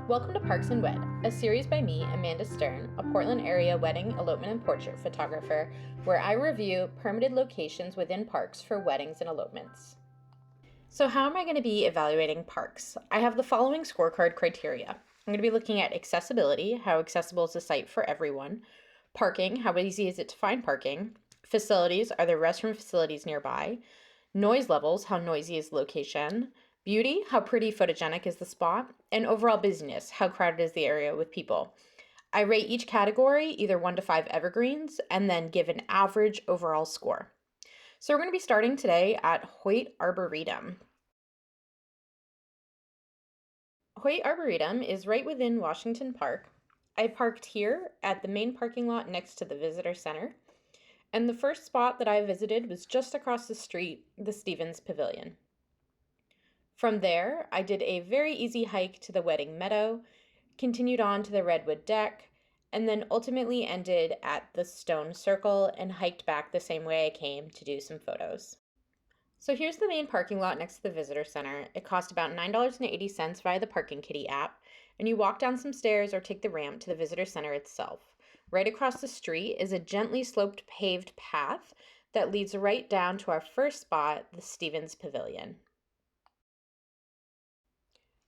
Welcome to Parks Wed, a series by me, Amanda Stern, a Portland area wedding, elopement, and portrait photographer, where I review permitted locations within parks for weddings and elopements. So how am I going to be evaluating parks? I have the following scorecard criteria. I'm going to be looking at accessibility, how accessible is the site for everyone, parking, how easy is it to find parking, facilities, are there restroom facilities nearby, noise levels, how noisy is the location, beauty, how pretty photogenic is the spot, and overall busyness, how crowded is the area with people. I rate each category either 1 to 5 evergreens and then give an average overall score. So we're going to be starting today at Hoyt Arboretum. Hoyt Arboretum is right within Washington Park. I parked here at the main parking lot next to the visitor center. And the first spot that I visited was just across the street, the Stevens Pavilion. From there, I did a very easy hike to the wedding Meadow, continued on to the Redwood Deck, and then ultimately ended at the stone circle and hiked back the same way I came to do some photos. So here's the main parking lot next to the visitor center. It cost about $9.80 via the Parking Kitty app, and you walk down some stairs or take the ramp to the visitor center itself. Right across the street is a gently sloped paved path that leads right down to our first spot, the Stevens Pavilion.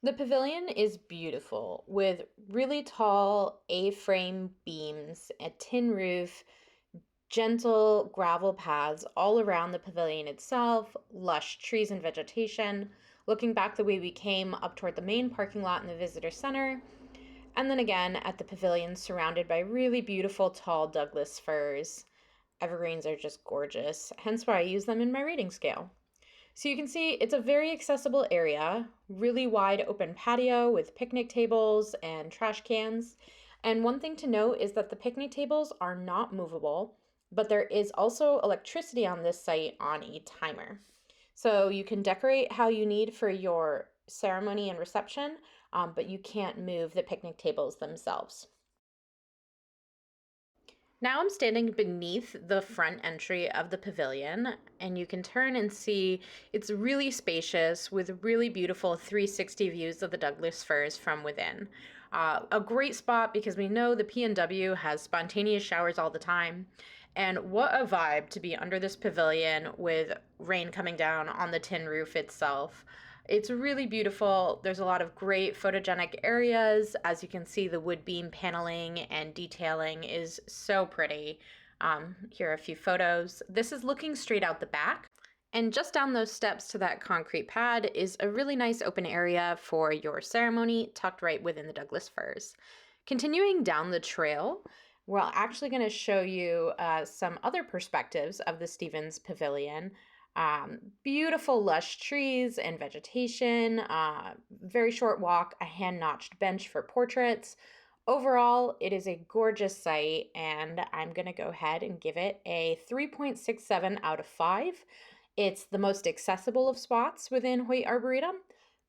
The pavilion is beautiful with really tall A-frame beams, a tin roof, gentle gravel paths all around the pavilion itself, lush trees and vegetation, looking back the way we came up toward the main parking lot in the visitor center, and then again at the pavilion surrounded by really beautiful tall Douglas firs. Evergreens are just gorgeous, hence why I use them in my rating scale. So you can see it's a very accessible area, really wide open patio with picnic tables and trash cans. And one thing to note is that the picnic tables are not movable, but there is also electricity on this site on a timer. So you can decorate how you need for your ceremony and reception, but you can't move the picnic tables themselves. Now I'm standing beneath the front entry of the pavilion, and you can turn and see it's really spacious with really beautiful 360 views of the Douglas firs from within. A great spot because we know the P&W has spontaneous showers all the time. And what a vibe to be under this pavilion with rain coming down on the tin roof itself. It's really beautiful. There's a lot of great photogenic areas. As you can see, the wood beam paneling and detailing is so pretty. Here are a few photos. This is looking straight out the back. And just down those steps to that concrete pad is a really nice open area for your ceremony, tucked right within the Douglas firs. Continuing down the trail, we're actually going to show you some other perspectives of the Stevens Pavilion. Beautiful lush trees and vegetation, very short walk, a hand-notched bench for portraits. Overall, it is a gorgeous site, and I'm going to go ahead and give it a 3.67 out of 5. It's the most accessible of spots within Hoyt Arboretum.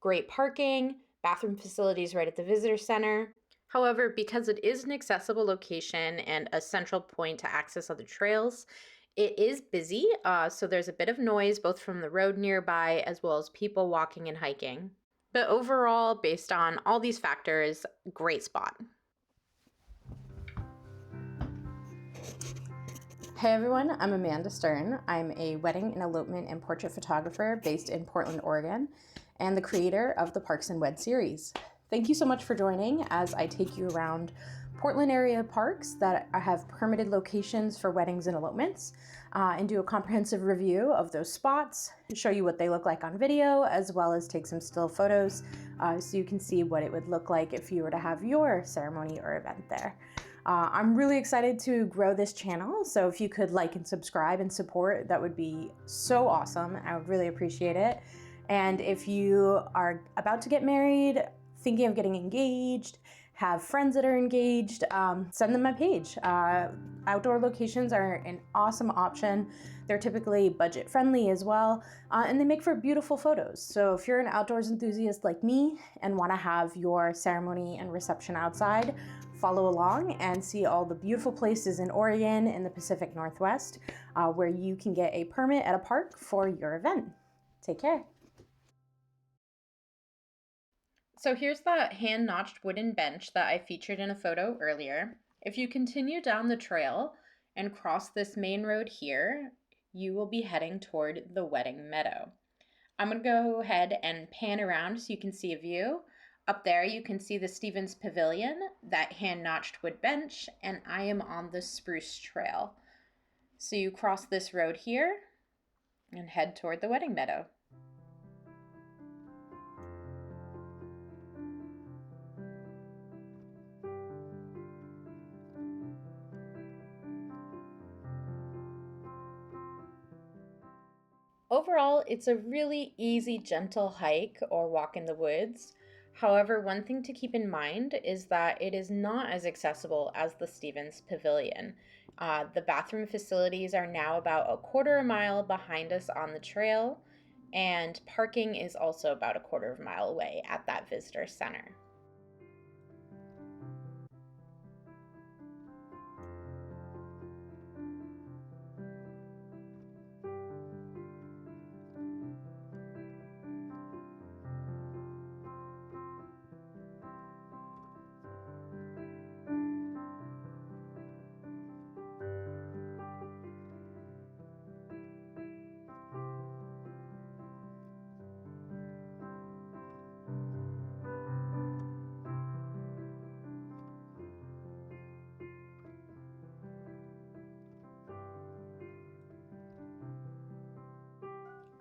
Great parking, bathroom facilities right at the visitor center. However, because it is an accessible location and a central point to access other trails, it is busy, so there's a bit of noise both from the road nearby as well as people walking and hiking. But overall, based on all these factors, great spot. Hey everyone, I'm Amanda Stern. I'm a wedding and elopement and portrait photographer based in Portland, Oregon, and the creator of the Parks Wed series. Thank you so much for joining as I take you around Portland area parks that have permitted locations for weddings and elopements, and do a comprehensive review of those spots, show you what they look like on video, as well as take some still photos so you can see what it would look like if you were to have your ceremony or event there. I'm really excited to grow this channel, so if you could like and subscribe and support, that would be so awesome. I would really appreciate it. And if you are about to get married, thinking of getting engaged, have friends that are engaged, send them my page. Outdoor locations are an awesome option. They're typically budget friendly as well, and they make for beautiful photos. So if you're an outdoors enthusiast like me and want to have your ceremony and reception outside, follow along and see all the beautiful places in Oregon and the Pacific Northwest where you can get a permit at a park for your event. Take care. So here's that hand-notched wooden bench that I featured in a photo earlier. If you continue down the trail and cross this main road here, you will be heading toward the wedding meadow. I'm going to go ahead and pan around so you can see a view. Up there you can see the Stevens Pavilion, that hand-notched wood bench, and I am on the spruce trail. So you cross this road here and head toward the wedding meadow. Overall, it's a really easy, gentle hike or walk in the woods. However, one thing to keep in mind is that it is not as accessible as the Stevens Pavilion. The bathroom facilities are now about a quarter of a mile behind us on the trail, and parking is also about a quarter of a mile away at that visitor center.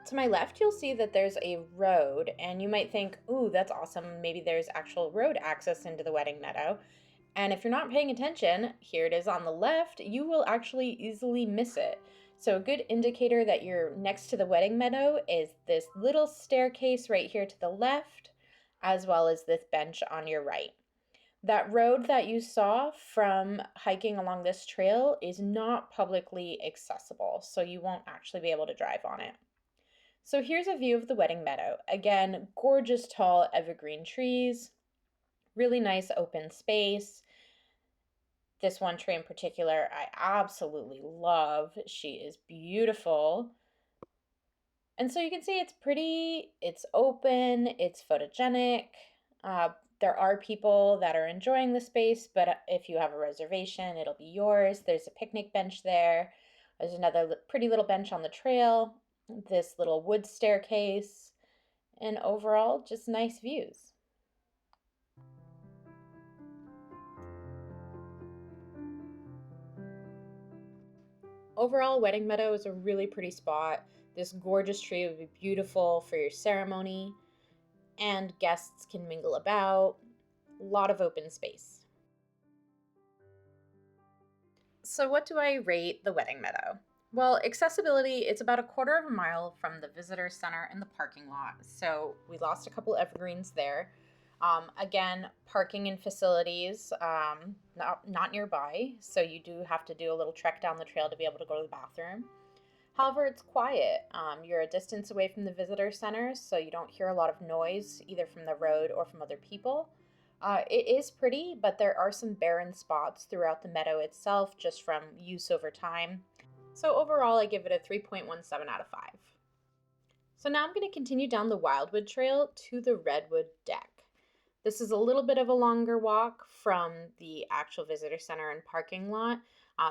To my left, you'll see that there's a road, and you might think, ooh, that's awesome. Maybe there's actual road access into the wedding meadow. And if you're not paying attention, here it is on the left, you will actually easily miss it. So a good indicator that you're next to the wedding meadow is this little staircase right here to the left, as well as this bench on your right. That road that you saw from hiking along this trail is not publicly accessible, so you won't actually be able to drive on it. So here's a view of the wedding meadow. Again, gorgeous tall evergreen trees, really nice open space. This one tree in particular, I absolutely love. She is beautiful. And so you can see it's pretty, it's open, it's photogenic. Uh, there are people that are enjoying the space, but if you have a reservation, it'll be yours. There's a picnic bench there. There's another pretty little bench on the trail, this little wood staircase, and overall, just nice views. Overall, Wedding Meadow is a really pretty spot. This gorgeous tree would be beautiful for your ceremony, and guests can mingle about. A lot of open space. So, what do I rate the Wedding Meadow? Well, accessibility, it's about a quarter of a mile from the visitor center and the parking lot. So, we lost a couple evergreens there. Again, parking and facilities not nearby, so you do have to do a little trek down the trail to be able to go to the bathroom. However, it's quiet. You're a distance away from the visitor center, so you don't hear a lot of noise either from the road or from other people. It is pretty, but there are some barren spots throughout the meadow itself just from use over time. So overall, I give it a 3.17 out of 5. So now I'm going to continue down the Wildwood Trail to the Redwood Deck. This is a little bit of a longer walk from the actual visitor center and parking lot,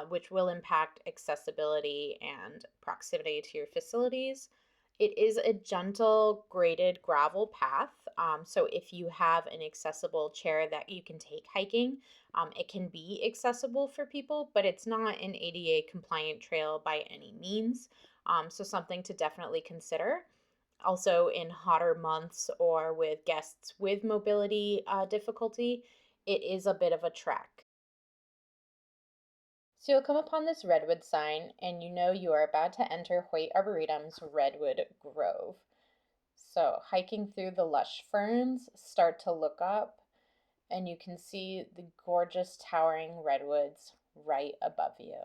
which will impact accessibility and proximity to your facilities. It is a gentle graded gravel path, so if you have an accessible chair that you can take hiking, it can be accessible for people, but it's not an ADA compliant trail by any means, so something to definitely consider. Also, in hotter months or with guests with mobility difficulty, it is a bit of a trek. So you'll come upon this redwood sign, and you know you are about to enter Hoyt Arboretum's Redwood Grove. So hiking through the lush ferns, start to look up, and you can see the gorgeous towering redwoods right above you.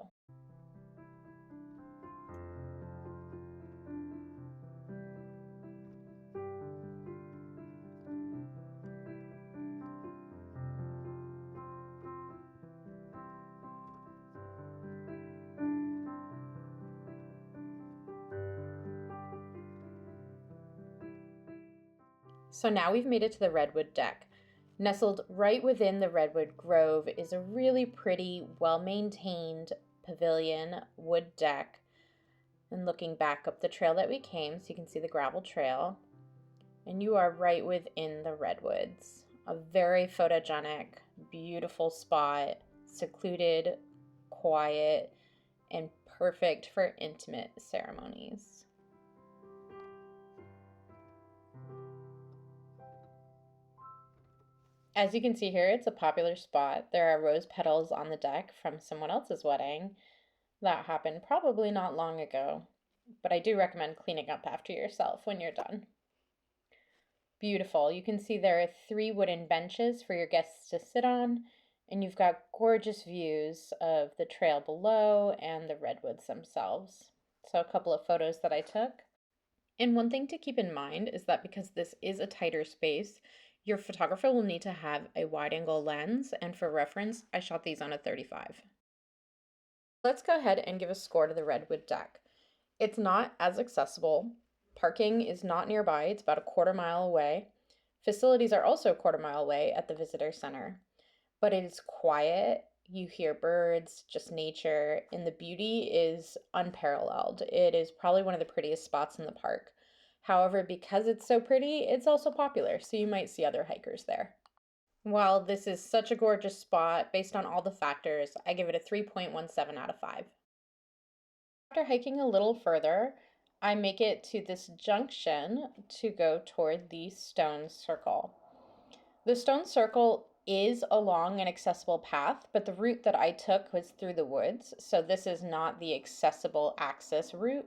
So now we've made it to the Redwood Deck. Nestled right within the Redwood Grove is a really pretty, well-maintained pavilion wood deck. And looking back up the trail that we came, so you can see the gravel trail, and you are right within the redwoods. A very photogenic, beautiful spot, secluded, quiet, and perfect for intimate ceremonies. As you can see here, it's a popular spot. There are rose petals on the deck from someone else's wedding that happened probably not long ago, but I do recommend cleaning up after yourself when you're done. Beautiful. You can see there are 3 wooden benches for your guests to sit on, and you've got gorgeous views of the trail below and the redwoods themselves. So a couple of photos that I took. And one thing to keep in mind is that because this is a tighter space, your photographer will need to have a wide angle lens, and for reference, I shot these on a 35. Let's go ahead and give a score to the Redwood Deck. It's not as accessible. Parking is not nearby, it's about a quarter mile away. Facilities are also a quarter mile away at the visitor center, but it is quiet. You hear birds, just nature, and the beauty is unparalleled. It is probably one of the prettiest spots in the park. However, because it's so pretty, it's also popular, so you might see other hikers there. While this is such a gorgeous spot, based on all the factors, I give it a 3.17 out of 5. After hiking a little further, I make it to this junction to go toward the stone circle. The stone circle is along an accessible path, but the route that I took was through the woods, so this is not the accessible access route.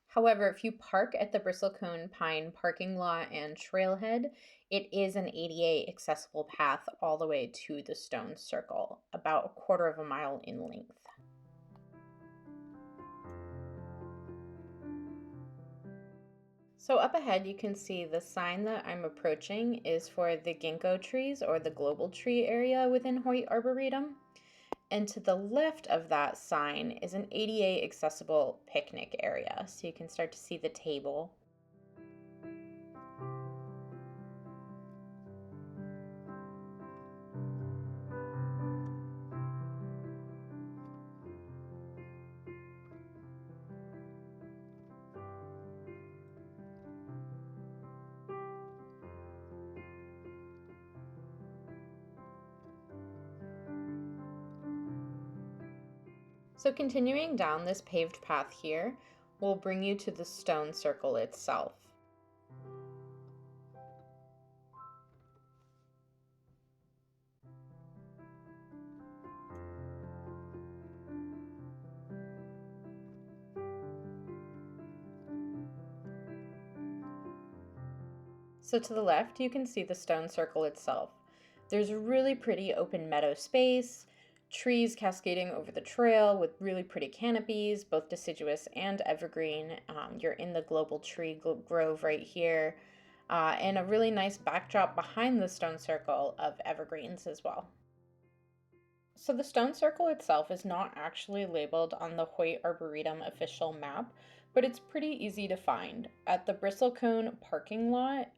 However, if you park at the Bristlecone Pine parking lot and trailhead, it is an ADA accessible path all the way to the stone circle, about a quarter of a mile in length. So up ahead, you can see the sign that I'm approaching is for the ginkgo trees or the global tree area within Hoyt Arboretum. And to the left of that sign is an ADA accessible picnic area. So you can start to see the table. So continuing down this paved path here will bring you to the stone circle itself. So to the left, you can see the stone circle itself. There's a really pretty open meadow space, trees cascading over the trail with really pretty canopies, both deciduous and evergreen. You're in the global tree grove right here, and a really nice backdrop behind the stone circle of evergreens as well. So the stone circle itself is not actually labeled on the Hoyt Arboretum official map, but it's pretty easy to find. At the Bristlecone parking lot,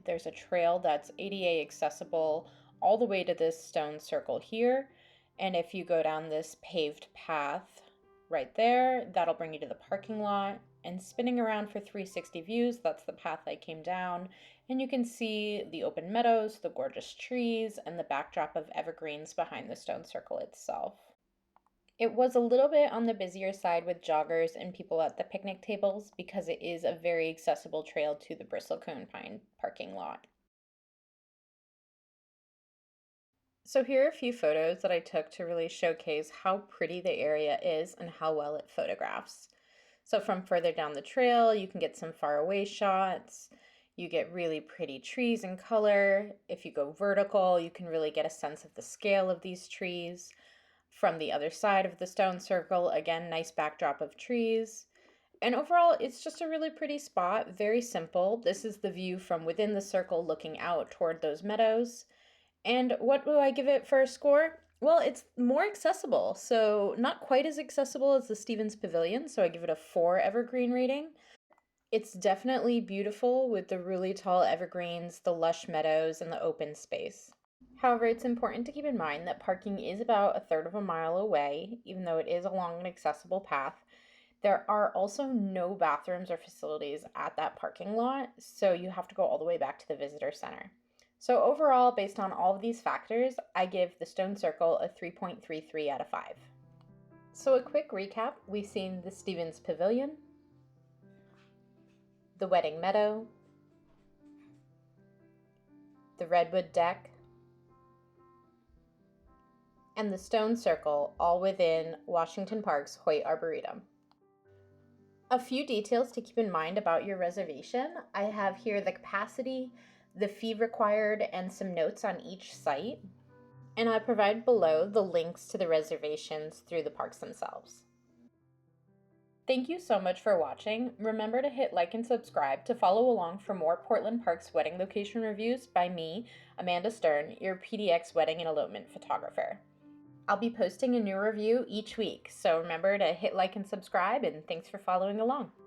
there's a trail that's ADA accessible all the way to this stone circle here. And if you go down this paved path right there, that'll bring you to the parking lot. And spinning around for 360 views, that's the path I came down. And you can see the open meadows, the gorgeous trees, and the backdrop of evergreens behind the stone circle itself. It was a little bit on the busier side with joggers and people at the picnic tables because it is a very accessible trail to the Bristlecone Pine parking lot. So here are a few photos that I took to really showcase how pretty the area is and how well it photographs. So from further down the trail, you can get some far away shots. You get really pretty trees and color. If you go vertical, you can really get a sense of the scale of these trees. From the other side of the stone circle, again, nice backdrop of trees. And overall, it's just a really pretty spot, very simple. This is the view from within the circle looking out toward those meadows. And what do I give it for a score? Well, it's more accessible, so not quite as accessible as the Stevens Pavilion, so I give it a 4 evergreen rating. It's definitely beautiful with the really tall evergreens, the lush meadows, and the open space. However, it's important to keep in mind that parking is about a third of a mile away, even though it is along an accessible path. There are also no bathrooms or facilities at that parking lot, so you have to go all the way back to the visitor center. So, overall, based on all of these factors, I give the Stone Circle a 3.33 out of 5. So, a quick recap: we've seen the Stevens Pavilion, the Wedding Meadow, the Redwood Deck, and the Stone Circle, all within Washington Park's Hoyt Arboretum. A few details to keep in mind about your reservation. I have here the capacity, the fee required, and some notes on each site. And I provide below the links to the reservations through the parks themselves. Thank you so much for watching. Remember to hit like and subscribe to follow along for more Portland Parks wedding location reviews by me, Amanda Stern, your PDX wedding and elopement photographer. I'll be posting a new review each week, so remember to hit like and subscribe, and thanks for following along.